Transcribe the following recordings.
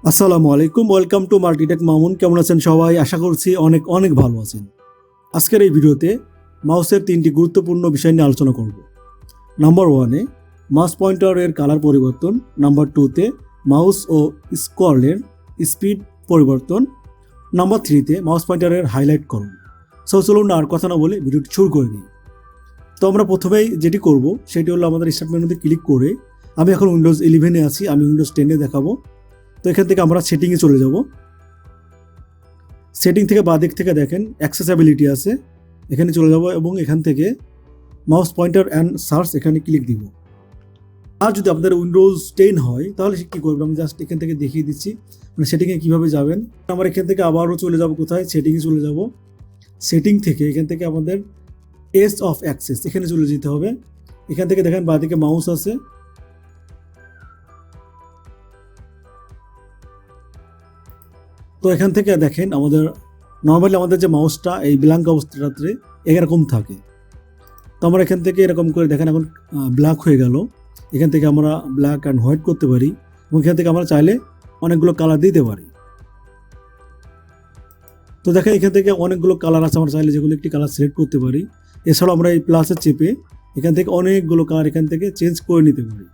আসসালামু আলাইকুম, welcome to Multitech Mamun. কেমন আছেন সবাই? আশা করছি অনেক অনেক ভালো আছেন। আজকের এই ভিডিওতে মাউসের 3টি গুরুত্বপূর্ণ বিষয় নিয়ে আলোচনা করব। নাম্বার 1-এ মাউস পয়েন্টারের কালার পরিবর্তন, নাম্বার 2-তে মাউস ও স্ক্রলের স্পিড পরিবর্তন, নাম্বার 3-তে মাউস পয়েন্টারের হাইলাইট করুন। চলুন আর কথা না বলে ভিডিওটি শুরু করে নিই। তো আমরা প্রথমেই যেটি করব সেটি হলো আমাদের স্টার্ট মেনুতে ক্লিক করে, আমি এখন উইন্ডোজ 11-এ আছি, আমি উইন্ডোজ 10-এ দেখাবো। তো এখান থেকে আমরা সেটিংয়ে চলে যাব। সেটিং থেকে বাঁ দিক থেকে দেখেন অ্যাক্সেসিবিলিটি আছে, এখানে চলে যাব এবং এখান থেকে মাউস পয়েন্টার অ্যান্ড সার্চ এখানে ক্লিক দিব। আর যদি আপনাদের উইন্ডোজ 10 হয় তাহলে কী করবেন, আমি জাস্ট এখান থেকে দেখিয়ে দিচ্ছি মানে সেটিংয়ে কীভাবে যাবেন। আমরা এখান থেকে আবারও চলে যাব কোথায়, সেটিংয়ে চলে যাব। সেটিং থেকে এখান থেকে আমাদের এজ অফ অ্যাক্সেস এখানে চলে যেতে হবে। এখান থেকে দেখেন বাঁ দিকে মাউস আছে, তো এখান থেকে দেখেন আমাদের নর্মালি আমাদের যে মাউসটা এই ব্ল্যাঙ্ক অবস্থাটাতে এরকম থাকে। তো আমরা এখান থেকে এরকম করে দেখেন এখন ব্ল্যাক হয়ে গেল। এখান থেকে আমরা ব্ল্যাক অ্যান্ড হোয়াইট করতে পারি এবং এখান থেকে আমরা চাইলে অনেকগুলো কালার দিতে পারি। তো দেখেন এখান থেকে অনেকগুলো কালার আছে, আমরা চাইলে যেগুলো একটি কালার সিলেক্ট করতে পারি। এছাড়াও আমরা এই প্লাসে চেপে এখান থেকে অনেকগুলো কালার এখান থেকে চেঞ্জ করে নিতে পারি।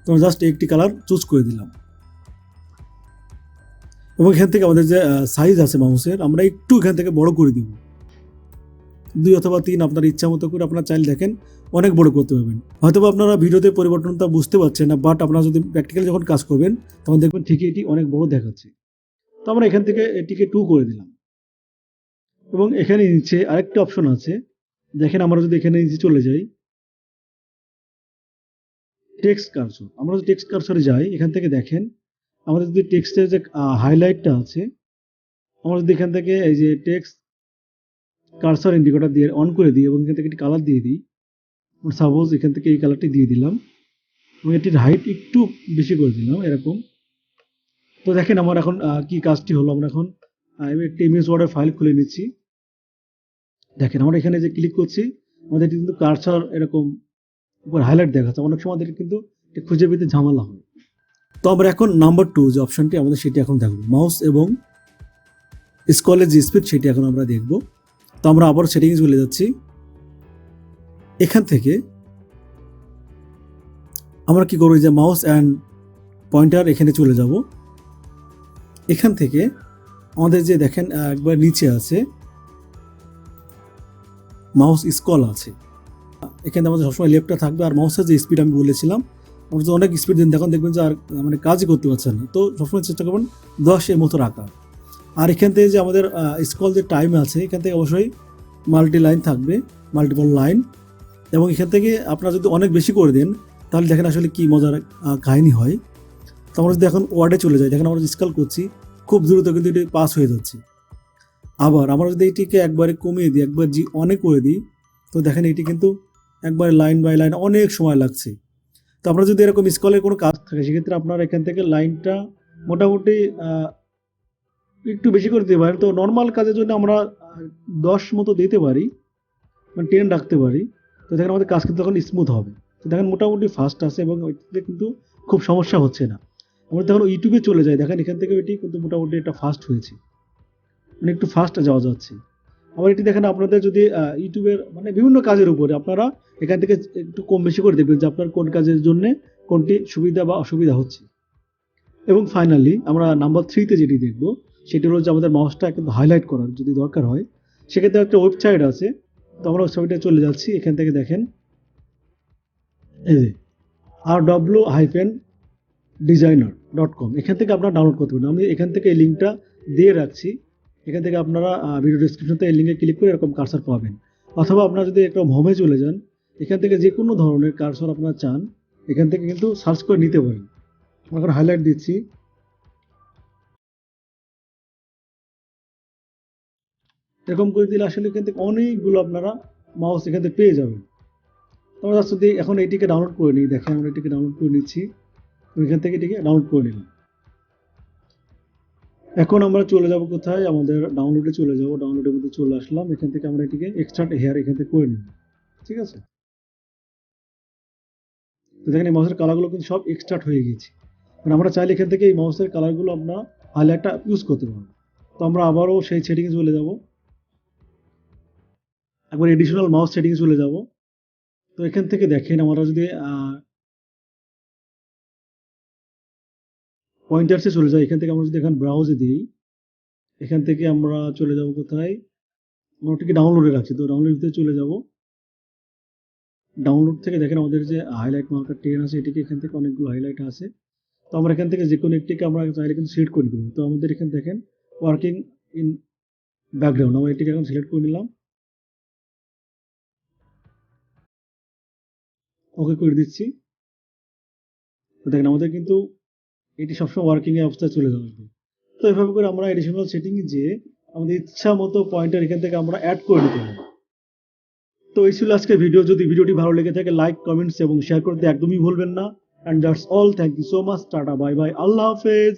তো জাস্ট একটি কালার চুজ করে দিলাম এবং এখান থেকে আমাদের যে সাইজ আছে মাউসের আমরা একটু এখান থেকে বড় করে দিব, 2 অথবা 3 আপনার ইচ্ছা মতো করে আপনারা চাইলে দেখেন অনেক বড় করতে পারবেন। হয়তো আপনারা ভিডিওতে পরিবর্তনটা বুঝতে পারছেন না, বাট আপনারা যদি প্র্যাকটিক্যালি যখন কাজ করবেন তখন দেখবেন ঠিকই এটি অনেক বড় দেখাচ্ছে। তো আমরা এখান থেকে এটিকে 2 করে দিলাম এবং এখানে নিচে আরেকটা অপশন আছে, দেখেন আমরা যদি এখানে নিচে চলে যাই টেক্সট কার্সর, আমরা যদি টেক্সট কার্সরে যাই এখান থেকে দেখেন আমাদের যদি টেক্সটের যে হাইলাইটটা আছে, আমরা যদি এখান থেকে এই যে টেক্সট কার্সর ইন্ডিকেটর দিয়ে অন করে দিই এবং এখান থেকে একটি কালার দিয়ে দিই, সাপোজ এখান থেকে এই কালারটি দিয়ে দিলাম এবং এটির হাইট একটু বেশি করে দিলাম এরকম। তো দেখেন আমার এখন কি কাজটি হলো, আমরা এখন আমি একটি ইমেজ ওয়ার্ডের ফাইল খুলে নিচ্ছি। দেখেন আমরা এখানে যে ক্লিক করছি আমাদের কিন্তু কার্সর এরকম উপর হাইলাইট দেখাচ্ছে, অনেক সময় আমাদের কিন্তু খুঁজে পেতে ঝামেলা হয়। তো আমরা এখন নাম্বার 2 যে অপশনটি আমাদের সেটি এখন দেখবো, মাউস এবং স্ক্রলের যে স্পিড সেটি এখন আমরা দেখব। তো আমরা আবার সেটিংয়ে চলে যাচ্ছি। এখান থেকে আমরা কি করব, যে মাউস অ্যান্ড পয়েন্টার এখানে চলে যাব। এখান থেকে আমাদের যে দেখেন একবার নিচে আছে মাউস স্ক্রল আছে, এখানে আমাদের সবসময় লেফটটা থাকবে। আর মাউসের যে স্পিড আমি বলেছিলাম, আমরা যদি অনেক স্পিড দিন তখন দেখবেন যে আর মানে কাজই করতে পারছেন না। তো সবসময় চেষ্টা করবেন 10 এর মতো রাখার। আর এখান থেকে যে আমাদের স্ক্রল যে টাইম আছে এখান থেকে অবশ্যই মাল্টি লাইন থাকবে, মাল্টিপল লাইন। এবং এখান থেকে আপনারা যদি অনেক বেশি করে দেন তাহলে দেখেন আসলে কি মজার কাহিনী হয়। তো আমরা যদি এখন ওয়ার্ডে চলে যাই, দেখেন আমরা স্ক্রল করছি খুব দ্রুত কিন্তু এটি পাস হয়ে যাচ্ছে। আবার আমরা যদি এটিকে একবারে কমিয়ে দিই, একবার অনেক করে দিই, তো দেখেন এটি কিন্তু একবারে লাইন বাই লাইন অনেক সময় লাগছে। তো আপনারা যদি এরকম স্ক্রলের কোনো কাজ থাকে সেক্ষেত্রে আপনারা এখান থেকে লাইনটা মোটামুটি একটু বেশি করে দিতে পারেন। তো নর্মাল কাজের জন্য আমরা 10 মতো দিতে পারি, মানে 10 রাখতে পারি। তো দেখেন আমাদের কাজ কিন্তু তখন স্মুথ হবে। তো দেখেন মোটামুটি ফাস্ট আছে এবং ওইটাতে কিন্তু খুব সমস্যা হচ্ছে না। আমরা যখন ইউটিউবে চলে যাই দেখেন এখান থেকে এটি কিন্তু মোটামুটি একটা ফাস্ট হয়েছে, মানে একটু ফাস্ট যাওয়া যাচ্ছে। আবার এটি দেখেন আপনাদের যদি ইউটিউবের মানে বিভিন্ন কাজের উপরে আপনারা এখান থেকে একটু কম বেশি করে দেখবেন যে আপনার কোন কাজের জন্য কোনটি সুবিধা বা অসুবিধা হচ্ছে। এবং ফাইনালি আমরা নাম্বার 3-তে যেটি দেখব সেটি হলো যে আমাদের মাউসটা কিন্তু হাইলাইট করার যদি দরকার হয় সেক্ষেত্রে একটা ওয়েবসাইট আছে। তো আমরা ওয়েবসাইটে চলে যাচ্ছি, এখান থেকে দেখেন এই যে rw-designer.com, এখান থেকে আপনারা ডাউনলোড করতে পারেন। আমি এখান থেকে এই লিঙ্কটা দিয়ে রাখছি, এখান থেকে আপনারা ভিডিও ডিসক্রিপশনতে এই লিঙ্কে ক্লিক করে এরকম কার্সর পাবেন। অথবা আপনারা যদি একদম হোমে চলে যান, এখান থেকে যে কোনো ধরনের কার্সর আপনারা চান এখান থেকে কিন্তু সার্চ করে নিতে পারেন। আমরা এখন হাইলাইট দিচ্ছি, এরকম করে দিলে আসলে এখান থেকে অনেকগুলো আপনারা মাউস এখান থেকে পেয়ে যাবেন। আমরা যদি এখন এটিকে ডাউনলোড করে নিই, দেখেন আমরা এটিকে ডাউনলোড করে নিচ্ছি, এখান থেকে এটিকে ডাউনলোড করে নিলাম। এখন আমরা চলে যাব কোথায়, আমাদের ডাউনলোডে চলে যাব, ডাউনলোডের মধ্যে চলে আসলাম। এখান থেকে আমরা এটিকে এক্সট্রাক্ট হেয়ার এখান থেকে করে নিব, ঠিক আছে। তো দেখেন এই মাউসের কালারগুলো কিন্তু সব এক্সট্রাক্ট হয়ে গেছে। কারণ আমরা চাইলে এখান থেকে এই মাউসের কালারগুলো আমরা হাইলাইটটা ইউজ করতে পারবো। তো আমরা আবারও সেই সেটিংয়ে চলে যাব, একবার এডিশনাল মাউস সেটিংয়ে চলে যাব। তো এখান থেকে দেখেন আমরা যদি পয়েন্টার্সে চলে যাই, এখান থেকে আমরা যদি এখানে ব্রাউজে দিই, এখান থেকে আমরা চলে যাব কোথায়, আমরা ওটিকে ডাউনলোডে রাখছি, তো ডাউনলোড ভিতরে চলে যাব। ডাউনলোড থেকে দেখেন আমাদের যে হাইলাইট মার্কার 10 আছে, এটিকে এখান থেকে অনেকগুলো হাইলাইট আছে। তো আমরা এখান থেকে যে কোনো একটিকে আমরা চাইলে কিন্তু সিলেক্ট করে দেবো। তো আমাদের এখানে দেখেন ওয়ার্কিং ইন ব্যাকগ্রাউন্ড, আমরা এটিকে এখন সিলেক্ট করে নিলাম, ওকে করে দিচ্ছি। তো দেখেন আমাদের কিন্তু এটি সবসময় ওয়ার্কিং এর অবস্থায় চলে যাবে। তো এভাবে করে আমরা এডিশনাল সেটিং যে আমাদের ইচ্ছা মতো পয়েন্টার এখান থেকে আমরা অ্যাড করে নিতে পারি। তো এই ছিল আজকের ভিডিও। যদি ভিডিওটি ভালো লেগে থাকে লাইক, কমেন্টস এবং শেয়ার করতে একদমই ভুলবেন না। And that's all, thank you so much, tata, bye bye, আল্লাহ হাফেজ।